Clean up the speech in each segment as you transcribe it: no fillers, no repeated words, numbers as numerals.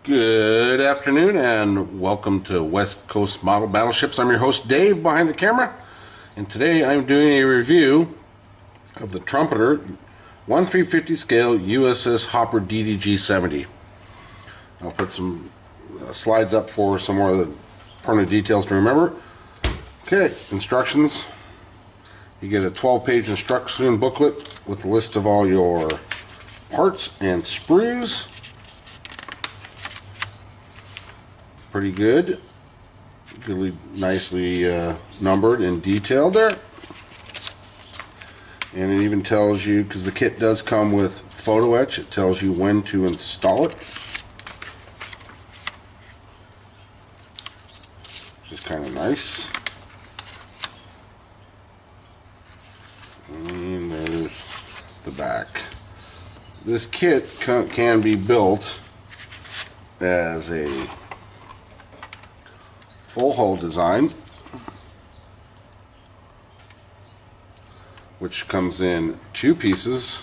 Good afternoon and welcome to West Coast Model Battleships. I'm your host Dave behind the camera, and today I'm doing a review of the Trumpeter 1/350 scale USS Hopper DDG-70. I'll put some slides up for some more of the permanent details to remember. Okay, instructions. You get a 12-page instruction booklet with a list of all your parts and sprues. Pretty good, really nicely numbered and detailed there. And it even tells you, because the kit does come with photo etch, it tells you when to install it, which is kind of nice. And there's the back. This kit can be built as a full hull design, which comes in two pieces,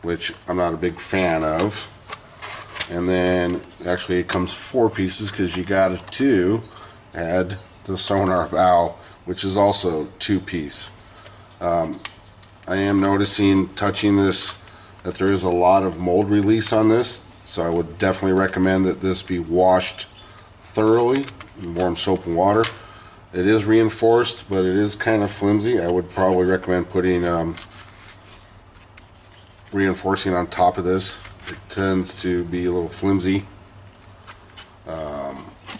which I'm not a big fan of, and then actually it comes four pieces because you got to add the sonar bow, which is also two-piece. I am noticing, touching this, that there is a lot of mold release on this, so I would definitely recommend that this be washed thoroughly in warm soap and water. It is reinforced, but it is kind of flimsy. I would probably recommend putting reinforcing on top of this. It tends to be a little flimsy.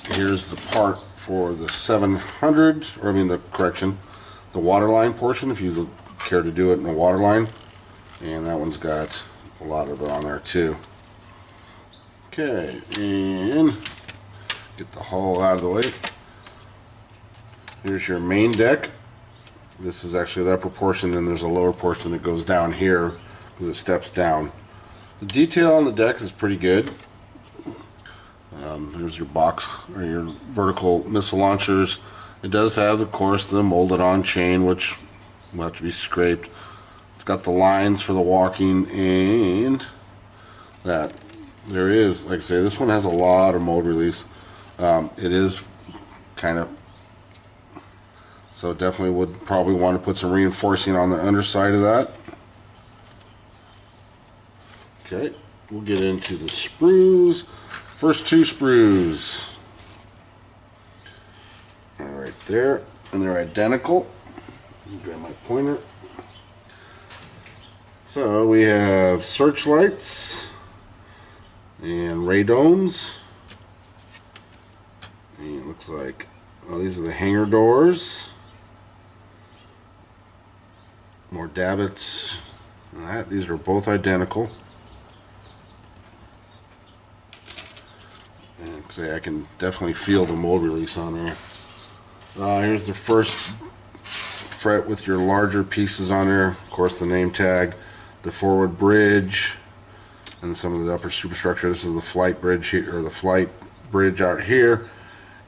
Here's the part for the 700, or I mean the waterline portion, if you care to do it in a waterline. And that one's got a lot of it on there too. Okay, and get the hull out of the way. Here's your main deck. This is actually that proportion, and there's a lower portion that goes down here because it steps down. The detail on the deck is pretty good. Here's your box, or your vertical missile launchers. It does have, of course, the molded on chain, which will have to be scraped. It's got the lines for the walking, and that there is, like I say, this one has a lot of mold release. It is kind of, so definitely would probably want to put some reinforcing on the underside of that. Okay, we'll get into the sprues. First two sprues are right there, and they're identical. Grab my pointer. So we have searchlights and radomes. And it looks like, well, these are the hangar doors. More davits. These are both identical. And say I can definitely feel the mold release on there. Here's the first fret with your larger pieces on there. Of course, the name tag, the forward bridge, and some of the upper superstructure. This is the flight bridge here, or the flight bridge out here.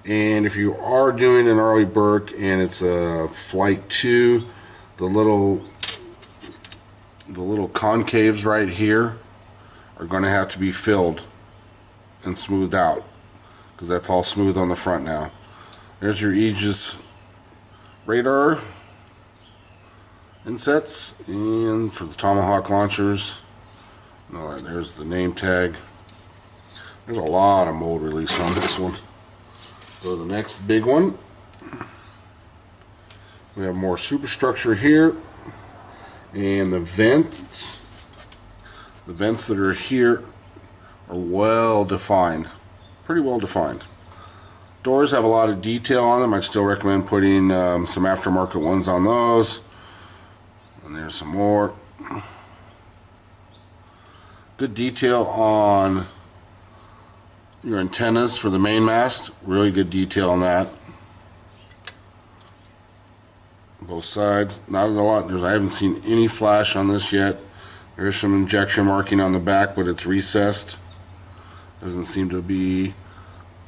And if you are doing an Arleigh Burke and it's a flight 2, the little concaves right here are going to have to be filled and smoothed out, because that's all smooth on the front now. There's your Aegis radar insets, and for the Tomahawk launchers, there's the name tag. There's a lot of mold release on this one. So the next big one, we have more superstructure here, and the vents that are here are well defined, pretty well defined. Doors have a lot of detail on them. I'd still recommend putting some aftermarket ones on those. And there's some more. Good detail on your antennas for the main mast. Really good detail on that. Both sides. Not a lot. I haven't seen any flash on this yet. There is some injection marking on the back, but it's recessed. Doesn't seem to be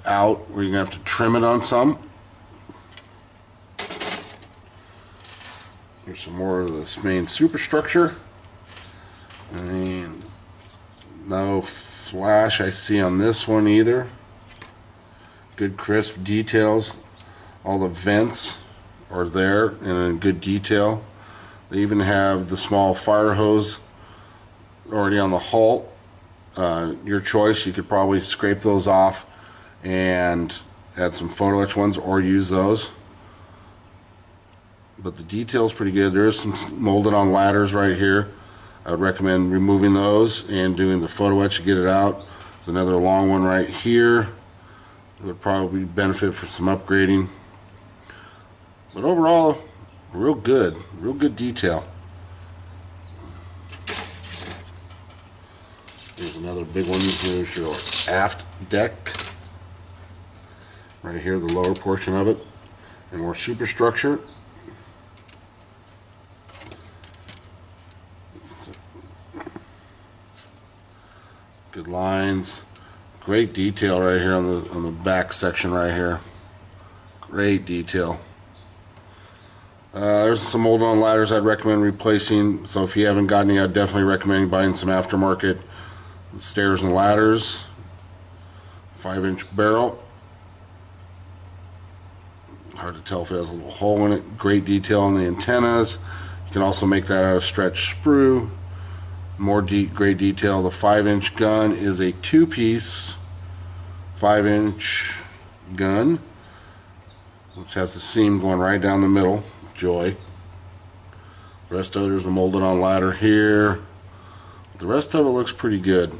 out where you're going to have to trim it on some. Here's some more of this main superstructure. And no flash I see on this one either. Good crisp details. All the vents are there and in good detail. They even have the small fire hose already on the hull. Your choice. You could probably scrape those off and add some photo etch ones or use those. But the detail's pretty good. There is some molded on ladders right here. I would recommend removing those and doing the photo etch to get it out. There's another long one right here. It would probably benefit for some upgrading. But overall, real good detail. Here's another big one. Here's your aft deck. Right here, the lower portion of it. And more superstructure. Good lines. Great detail right here on the back section right here. Great detail. There's some old on ladders I'd recommend replacing. So if you haven't got any, I'd definitely recommend buying some aftermarket stairs and ladders. 5-inch barrel. Hard to tell if it has a little hole in it. Great detail on the antennas. You can also make that out of stretch sprue. More great detail. The 5-inch gun is a 2-piece 5-inch gun, which has the seam going right down the middle. Joy. The rest of it is a molded on ladder here. The rest of it looks pretty good.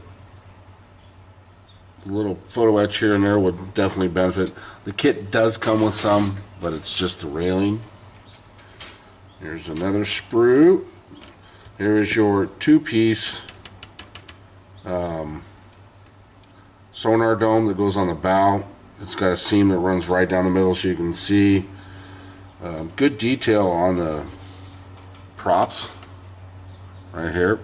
A little photo etch here and there would definitely benefit. The kit does come with some, but it's just the railing. Here's another sprue. Here is your 2-piece sonar dome that goes on the bow. It's got a seam that runs right down the middle so you can see. Good detail on the props right here.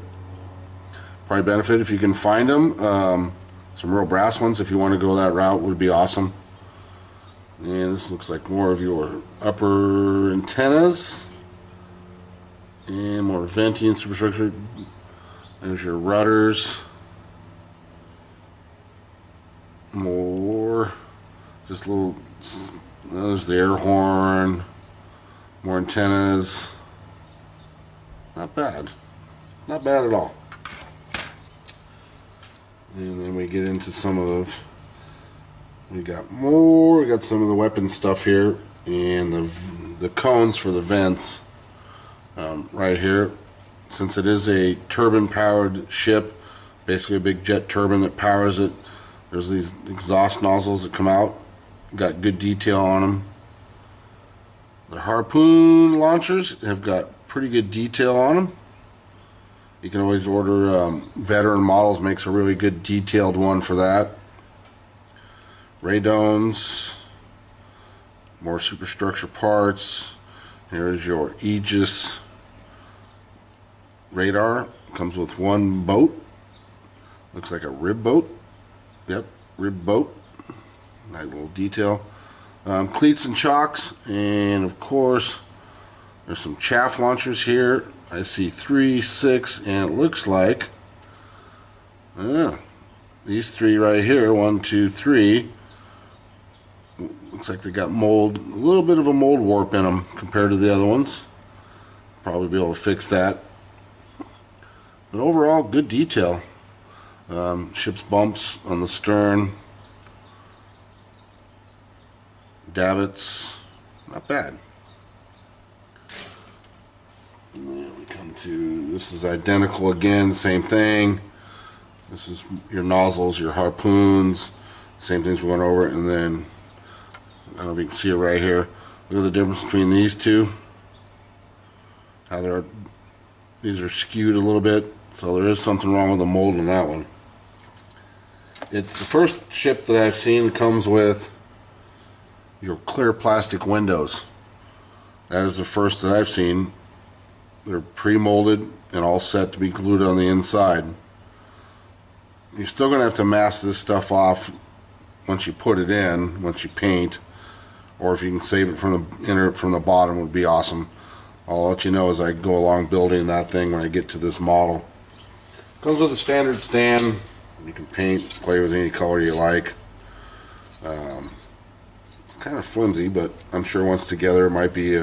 Probably benefit if you can find them. Some real brass ones if you want to go that route would be awesome. And this looks like more of your upper antennas. And more venting superstructure. There's your rudders. More. Just little. There's the air horn. More antennas. Not bad. Not bad at all. And then we get into some of we got more. We got some of the weapon stuff here. And the cones for the vents. Right here, since it is a turbine powered ship, basically a big jet turbine that powers it, there's these exhaust nozzles that come out. Got good detail on them. The harpoon launchers have got pretty good detail on them. You can always order veteran models, makes a really good detailed one for that. Radomes, more superstructure parts. Here's your Aegis radar. Comes with one boat. Looks like a rib boat. Yep, rib boat. Nice little detail. Cleats and chocks, and of course there's some chaff launchers here. I see 3, 6, and it looks like these 3 right here. 1, 2, 3. Looks like they got mold, a little bit of a mold warp in them compared to the other ones. Probably be able to fix that. But overall, good detail. Ship's bumps on the stern. Davits, not bad. And then we come to, this is identical again, same thing. This is your nozzles, your harpoons, same things we went over, and then I don't know if you can see it right here. Look at the difference between these two. How these are skewed a little bit, so there is something wrong with the mold in that one. It's the first ship that I've seen that comes with your clear plastic windows. That is the first that I've seen. They're pre-molded and all set to be glued on the inside. You're still going to have to mask this stuff off once you put it in, once you paint, or if you can save it from the bottom would be awesome. I'll let you know as I go along building that thing when I get to this model. Comes with a standard stand, You can paint, play with any color you like. Kind of flimsy, but I'm sure once together it might be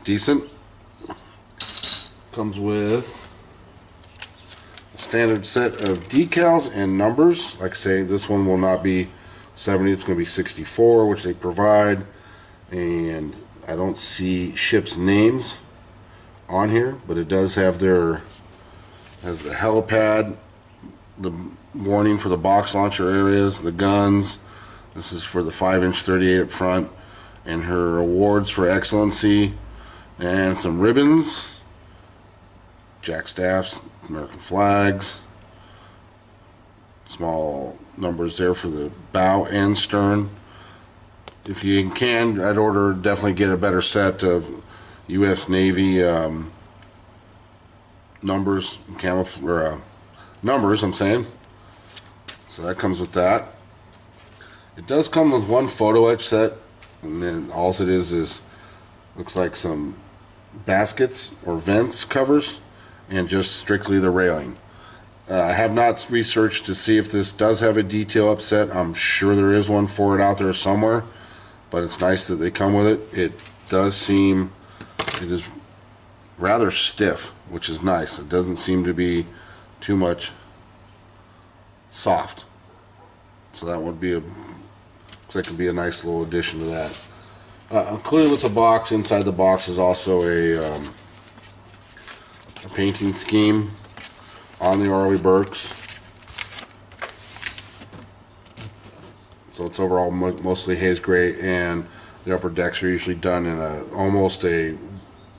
decent. Comes with a standard set of decals and numbers. Like I say, this one will not be 70, it's going to be 64, which they provide. And I don't see ships' names on here, but it does have their, has the helipad, the warning for the box launcher areas, the guns. This is for the 5-inch 38 up front, and her awards for excellency, and some ribbons, jack staffs, American flags, small numbers there for the bow and stern. If you can, I'd order, definitely get a better set of U.S. Navy numbers, numbers, I'm saying. So that comes with that. It does come with one photo etch set, and then all it is looks like some baskets or vents covers, and just strictly the railing. I have not researched to see if this does have a detail upset. I'm sure there is one for it out there somewhere, but it's nice that they come with it. It does seem, it is rather stiff, which is nice. It doesn't seem to be too much soft. So that would be looks like it could be a nice little addition to that. Included with the box, inside the box is also a painting scheme on the Arleigh Burkes. So it's overall mostly haze gray, and the upper decks are usually done in almost a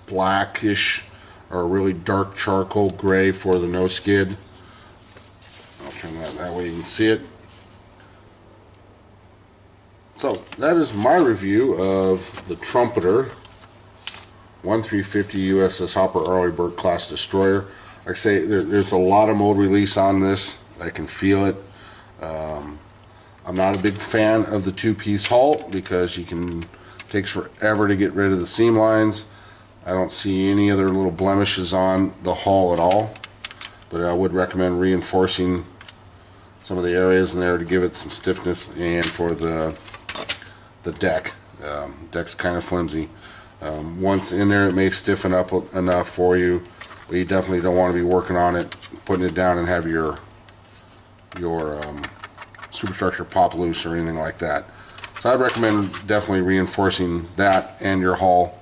blackish or a really dark charcoal gray for the nose skid. I'll turn that way you can see it. So that is my review of the Trumpeter 1350 USS Hopper Arleigh Burke class destroyer. Like I say, there's a lot of mold release on this. I can feel it. I'm not a big fan of the two-piece hull because it takes forever to get rid of the seam lines. I don't see any other little blemishes on the hull at all, but I would recommend reinforcing some of the areas in there to give it some stiffness, and for the deck. Deck's kind of flimsy. Once in there, it may stiffen up enough for you, but you definitely don't want to be working on it, putting it down and have your superstructure pop loose or anything like that. So I'd recommend definitely reinforcing that and your hull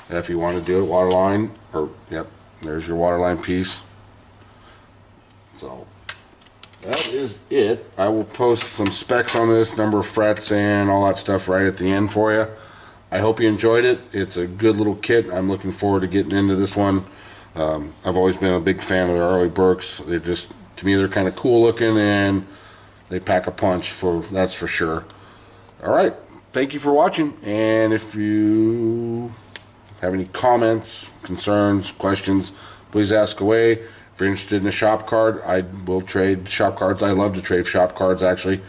if you want to do it. Waterline, or yep, there's your waterline piece. So that is it. I will post some specs on this, number of frets and all that stuff right at the end for you. I hope you enjoyed it. It's a good little kit. I'm looking forward to getting into this one. I've always been a big fan of the Arleigh Burkes. They're just, to me, they're kind of cool looking, and they pack a punch, that's for sure. Alright, thank you for watching, and if you have any comments, concerns, questions, please ask away. If you're interested in a shop card, I will trade shop cards. I love to trade shop cards, actually.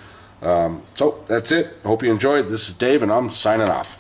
So that's it. I hope you enjoyed. This is Dave, and I'm signing off.